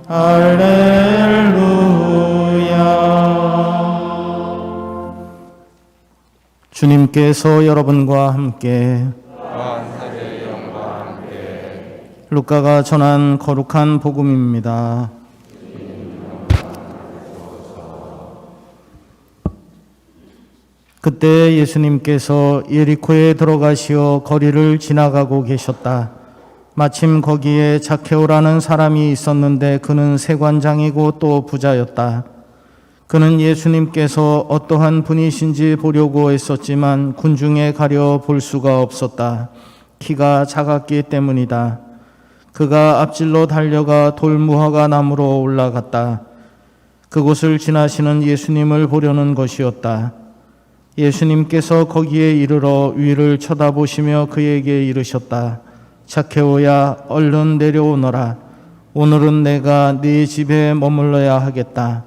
할렐루야. 주님께서 여러분과 함께 루카가 전한 거룩한 복음입니다. 그때 예수님께서 예리코에 들어가시어 거리를 지나가고 계셨다. 마침 거기에 자케오라는 사람이 있었는데 그는 세관장이고 또 부자였다. 그는 예수님께서 어떠한 분이신지 보려고 했었지만 군중에 가려 볼 수가 없었다. 키가 작았기 때문이다. 그가 앞질러 달려가 돌무화과 나무로 올라갔다. 그곳을 지나시는 예수님을 보려는 것이었다. 예수님께서 거기에 이르러 위를 쳐다보시며 그에게 이르셨다. 자케오야, 얼른 내려오너라. 오늘은 내가 네 집에 머물러야 하겠다.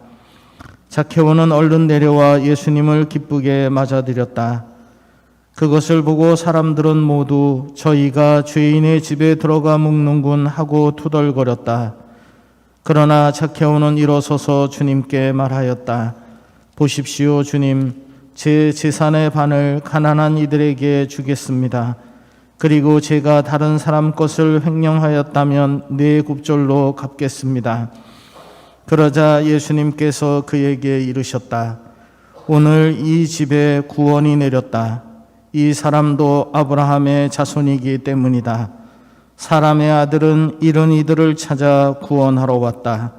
자케오는 얼른 내려와 예수님을 기쁘게 맞아들였다. 그것을 보고 사람들은 모두 저희가 죄인의 집에 들어가 묵는군 하고 투덜거렸다. 그러나 자케오는 일어서서 주님께 말하였다. 보십시오, 주님. 제 재산의 반을 가난한 이들에게 주겠습니다. 그리고 제가 다른 사람 것을 횡령하였다면 4굽절로 갚겠습니다. 그러자 예수님께서 그에게 이르셨다. 오늘 이 집에 구원이 내렸다. 이 사람도 아브라함의 자손이기 때문이다. 사람의 아들은 이런 이들을 찾아 구원하러 왔다.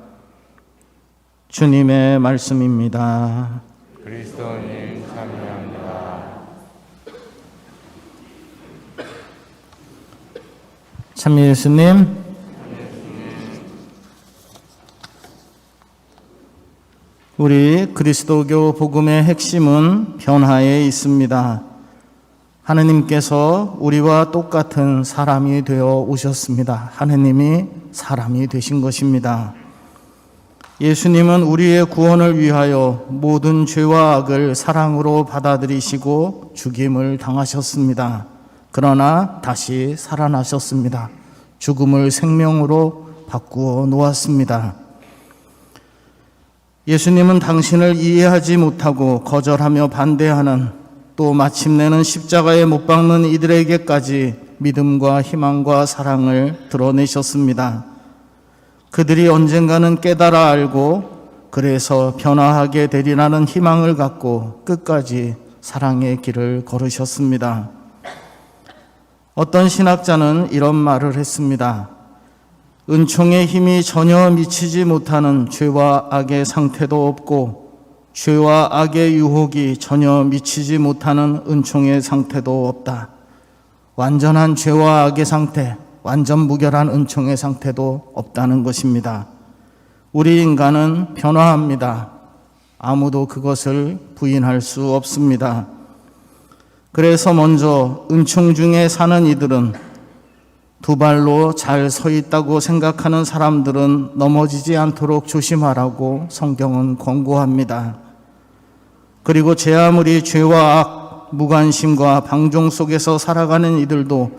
주님의 말씀입니다. 그리스도님 참여합니다. 참여 예수님. 우리 그리스도교 복음의 핵심은 변화에 있습니다. 하느님께서 우리와 똑같은 사람이 되어 오셨습니다. 하느님이 사람이 되신 것입니다. 예수님은 우리의 구원을 위하여 모든 죄와 악을 사랑으로 받아들이시고 죽임을 당하셨습니다. 그러나 다시 살아나셨습니다. 죽음을 생명으로 바꾸어 놓았습니다. 예수님은 당신을 이해하지 못하고 거절하며 반대하는, 또 마침내는 십자가에 못 박는 이들에게까지 믿음과 희망과 사랑을 드러내셨습니다. 그들이 언젠가는 깨달아 알고 그래서 변화하게 되리라는 희망을 갖고 끝까지 사랑의 길을 걸으셨습니다. 어떤 신학자는 이런 말을 했습니다. 은총의 힘이 전혀 미치지 못하는 죄와 악의 상태도 없고 죄와 악의 유혹이 전혀 미치지 못하는 은총의 상태도 없다. 완전한 죄와 악의 상태, 완전 무결한 은총의 상태도 없다는 것입니다. 우리 인간은 변화합니다. 아무도 그것을 부인할 수 없습니다. 그래서 먼저 은총 중에 사는 이들은, 두 발로 잘 서 있다고 생각하는 사람들은 넘어지지 않도록 조심하라고 성경은 권고합니다. 그리고 제 아무리 죄와 악, 무관심과 방종 속에서 살아가는 이들도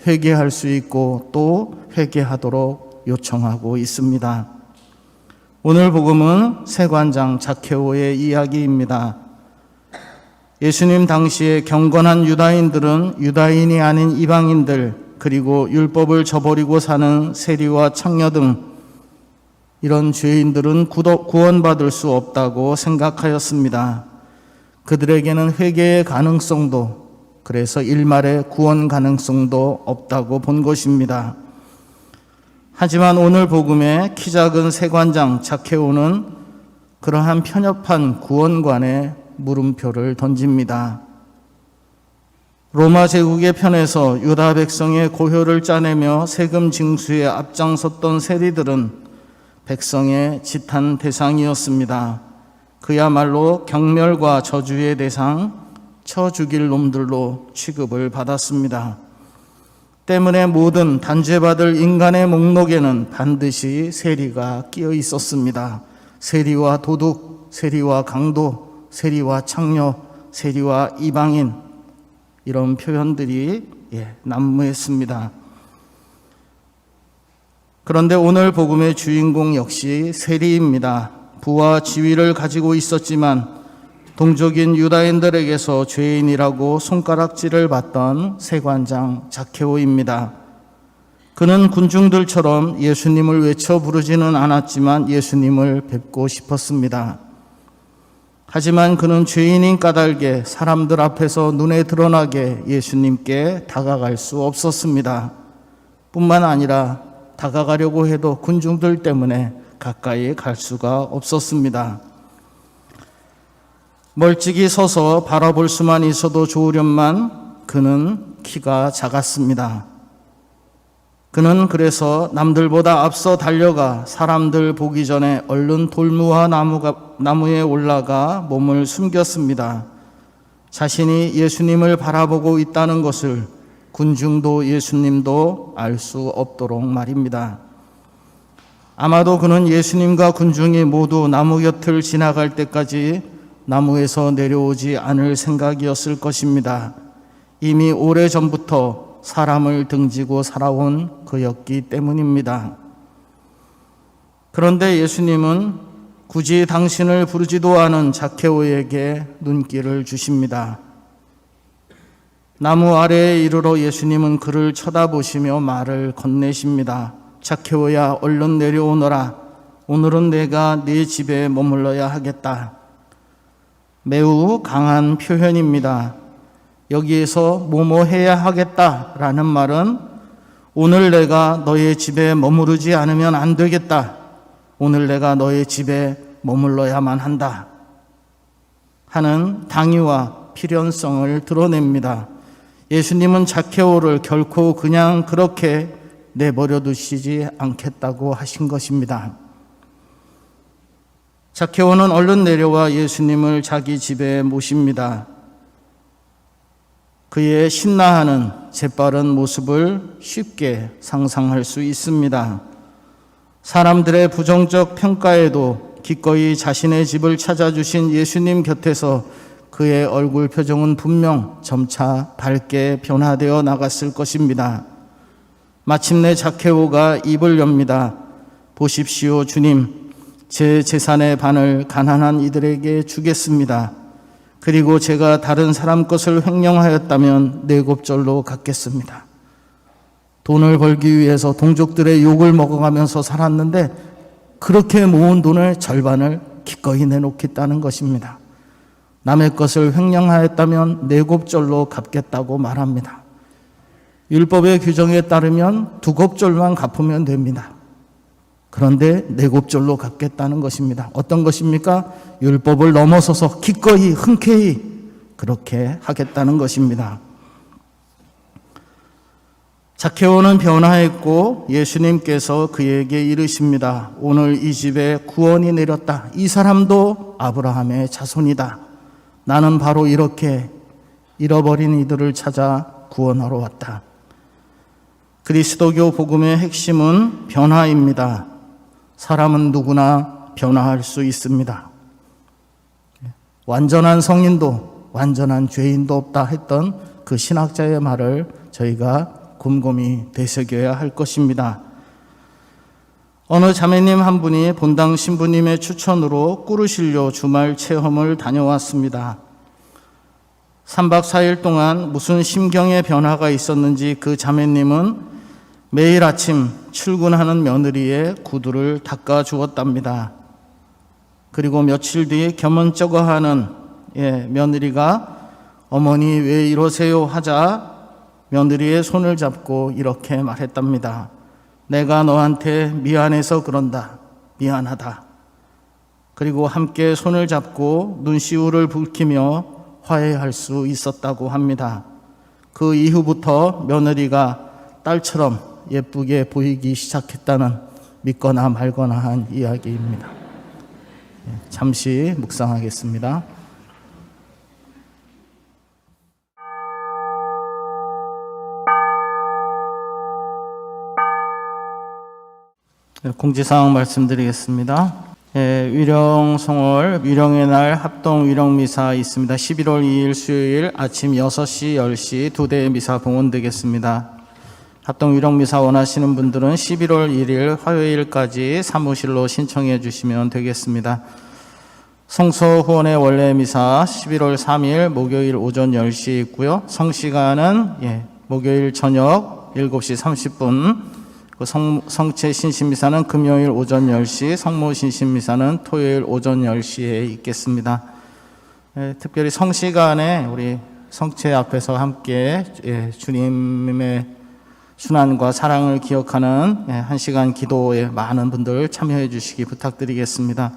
회개할 수 있고 또 회개하도록 요청하고 있습니다. 오늘 복음은 세관장 자케오의 이야기입니다. 예수님 당시에 경건한 유다인들은 유다인이 아닌 이방인들, 그리고 율법을 저버리고 사는 세리와 창녀 등 이런 죄인들은 구원받을 수 없다고 생각하였습니다. 그들에게는 회개의 가능성도, 그래서 일말의 구원 가능성도 없다고 본 것입니다. 하지만 오늘 복음의 키 작은 세관장 자케오는 그러한 편협한 구원관에 물음표를 던집니다. 로마 제국의 편에서 유다 백성의 고효를 짜내며 세금 징수에 앞장섰던 세리들은 백성의 지탄 대상이었습니다. 그야말로 경멸과 저주의 대상, 쳐 죽일 놈들로 취급을 받았습니다. 때문에 모든 단죄받을 인간의 목록에는 반드시 세리가 끼어 있었습니다. 세리와 도둑, 세리와 강도, 세리와 창녀, 세리와 이방인, 이런 표현들이 난무했습니다. 그런데 오늘 복음의 주인공 역시 세리입니다. 부와 지위를 가지고 있었지만 동족인 유다인들에게서 죄인이라고 손가락질을 받던 세관장 자케오입니다. 그는 군중들처럼 예수님을 외쳐 부르지는 않았지만 예수님을 뵙고 싶었습니다. 하지만 그는 죄인인 까닭에 사람들 앞에서 눈에 드러나게 예수님께 다가갈 수 없었습니다. 뿐만 아니라 다가가려고 해도 군중들 때문에 가까이 갈 수가 없었습니다. 멀찍이 서서 바라볼 수만 있어도 좋으련만 그는 키가 작았습니다. 그는 그래서 남들보다 앞서 달려가 사람들 보기 전에 얼른 돌무화 나무에 올라가 몸을 숨겼습니다. 자신이 예수님을 바라보고 있다는 것을 군중도 예수님도 알 수 없도록 말입니다. 아마도 그는 예수님과 군중이 모두 나무 곁을 지나갈 때까지 나무에서 내려오지 않을 생각이었을 것입니다. 이미 오래전부터 사람을 등지고 살아온 그였기 때문입니다. 그런데 예수님은 굳이 당신을 부르지도 않은 자케오에게 눈길을 주십니다. 나무 아래에 이르러 예수님은 그를 쳐다보시며 말을 건네십니다. 자케오야, 얼른 내려오너라. 오늘은 내가 네 집에 머물러야 하겠다. 매우 강한 표현입니다. 여기에서 뭐뭐 해야 하겠다라는 말은 오늘 내가 너의 집에 머무르지 않으면 안 되겠다. 오늘 내가 너의 집에 머물러야만 한다. 하는 당위와 필연성을 드러냅니다. 예수님은 자케오를 결코 그냥 그렇게 내버려 두시지 않겠다고 하신 것입니다. 자케오는 얼른 내려와 예수님을 자기 집에 모십니다. 그의 신나하는 재빠른 모습을 쉽게 상상할 수 있습니다. 사람들의 부정적 평가에도 기꺼이 자신의 집을 찾아주신 예수님 곁에서 그의 얼굴 표정은 분명 점차 밝게 변화되어 나갔을 것입니다. 마침내 자케오가 입을 엽니다. 보십시오, 주님. 제 재산의 반을 가난한 이들에게 주겠습니다. 그리고 제가 다른 사람 것을 횡령하였다면 뇌곱절로 갚겠습니다. 돈을 벌기 위해서 동족들의 욕을 먹어가면서 살았는데 그렇게 모은 돈의 절반을 기꺼이 내놓겠다는 것입니다. 남의 것을 횡령하였다면 뇌곱절로 갚겠다고 말합니다. 율법의 규정에 따르면 2곱절만 갚으면 됩니다. 그런데 4곱절로 갚겠다는 것입니다. 어떤 것입니까? 율법을 넘어서서 기꺼이 흔쾌히 그렇게 하겠다는 것입니다. 자케오는 변화했고 예수님께서 그에게 이르십니다. 오늘 이 집에 구원이 내렸다. 이 사람도 아브라함의 자손이다. 나는 바로 이렇게 잃어버린 이들을 찾아 구원하러 왔다. 그리스도교 복음의 핵심은 변화입니다. 사람은 누구나 변화할 수 있습니다. 완전한 성인도 완전한 죄인도 없다 했던 그 신학자의 말을 저희가 곰곰이 되새겨야 할 것입니다. 어느 자매님 한 분이 본당 신부님의 추천으로 꾸르실료 주말 체험을 다녀왔습니다. 3박 4일 동안 무슨 심경의 변화가 있었는지 그 자매님은 매일 아침 출근하는 며느리의 구두를 닦아 주었답니다. 그리고 며칠 뒤 겸언쩍어하는 며느리가 어머니 왜 이러세요 하자 며느리의 손을 잡고 이렇게 말했답니다. 내가 너한테 미안해서 그런다. 미안하다. 그리고 함께 손을 잡고 눈시울을 붉히며 화해할 수 있었다고 합니다. 그 이후부터 며느리가 딸처럼 예쁘게 보이기 시작했다는 믿거나 말거나 한 이야기입니다. 잠시 묵상하겠습니다. 공지사항 말씀드리겠습니다. 위령성월 위령의 날 합동 위령미사 있습니다. 11월 2일 수요일 아침 6시, 10시 2대의 미사 봉헌되겠습니다. 합동 위령미사 원하시는 분들은 11월 1일 화요일까지 사무실로 신청해 주시면 되겠습니다. 성서 후원의 원래 미사 11월 3일 목요일 오전 10시에 있고요. 성시간은 목요일 저녁 7시 30분, 성체 신신미사는 금요일 오전 10시, 성모 신신미사는 토요일 오전 10시에 있겠습니다. 특별히 성시간에 우리 성체 앞에서 함께 주님의 순환과 사랑을 기억하는 1시간 기도에 많은 분들 참여해 주시기 부탁드리겠습니다.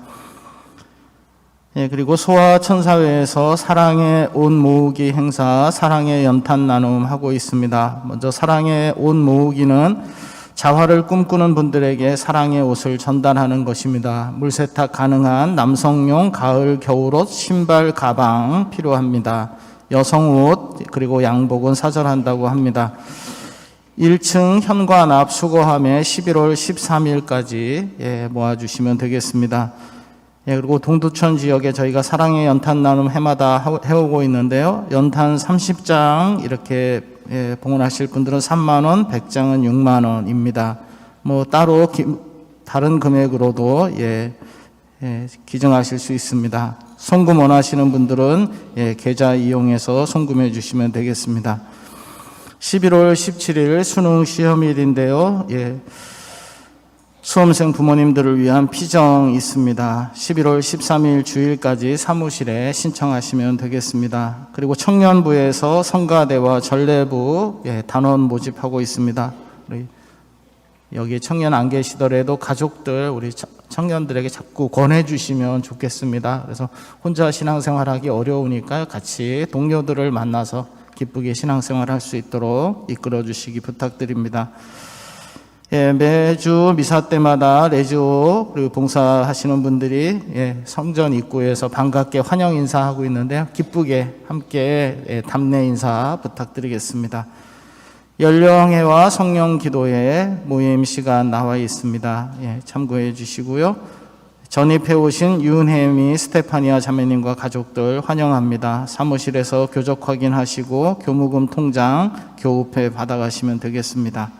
그리고 소아천사회에서 사랑의 옷 모으기 행사, 사랑의 연탄 나눔 하고 있습니다. 먼저 사랑의 옷 모으기는 자활을 꿈꾸는 분들에게 사랑의 옷을 전달하는 것입니다. 물세탁 가능한 남성용 가을 겨울옷, 신발, 가방 필요합니다. 여성옷 그리고 양복은 사절한다고 합니다. 1층 현관 앞 수거함에 11월 13일까지 모아주시면 되겠습니다. 그리고 동두천 지역에 저희가 사랑의 연탄 나눔 해마다 해오고 있는데요. 연탄 30장 이렇게 봉헌하실 분들은 3만 원, 100장은 6만 원입니다. 따로 다른 금액으로도 기증하실 수 있습니다. 송금 원하시는 분들은 계좌 이용해서 송금해 주시면 되겠습니다. 11월 17일 수능 시험일인데요. 수험생 부모님들을 위한 피정이 있습니다. 11월 13일 주일까지 사무실에 신청하시면 되겠습니다. 그리고 청년부에서 성가대와 전례부 단원 모집하고 있습니다. 여기 청년 안 계시더라도 가족들, 우리 청년들에게 자꾸 권해주시면 좋겠습니다. 그래서 혼자 신앙생활하기 어려우니까 같이 동료들을 만나서 기쁘게 신앙생활 할 수 있도록 이끌어 주시기 부탁드립니다. 매주 미사 때마다 레지오 그리고 봉사하시는 분들이 성전 입구에서 반갑게 환영 인사하고 있는데요. 기쁘게 함께 답례 인사 부탁드리겠습니다. 연령회와 성령 기도회 모임 시간 나와 있습니다. 참고해 주시고요. 전입해 오신 윤혜미 스테파니아 자매님과 가족들 환영합니다. 사무실에서 교적 확인하시고 교무금 통장 교우패 받아가시면 되겠습니다.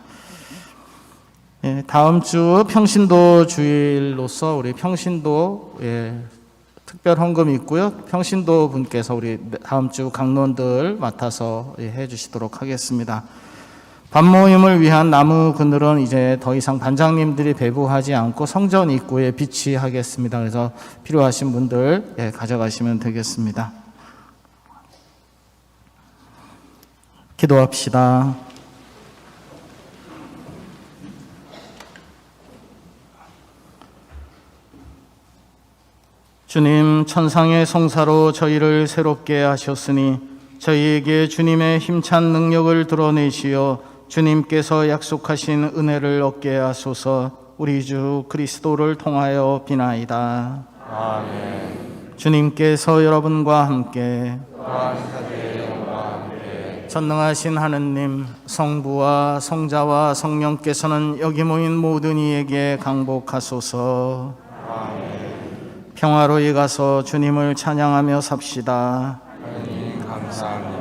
다음 주 평신도 주일로서 우리 평신도 특별 헌금이 있고요. 평신도 분께서 우리 다음 주 강론들 맡아서 해주시도록 하겠습니다. 밤모임을 위한 나무 그늘은 이제 더 이상 반장님들이 배부하지 않고 성전 입구에 비치하겠습니다. 그래서 필요하신 분들 가져가시면 되겠습니다. 기도합시다. 주님, 천상의 성사로 저희를 새롭게 하셨으니 저희에게 주님의 힘찬 능력을 드러내시어 주님께서 약속하신 은혜를 얻게 하소서. 우리 주 그리스도를 통하여 비나이다. 아멘. 주님께서 여러분과 함께 전능하신 하느님, 성부와 성자와 성령께서는 여기 모인 모든 이에게 강복하소서. 아멘. 평화로이 가서 주님을 찬양하며 삽시다. 하나님 감사합니다.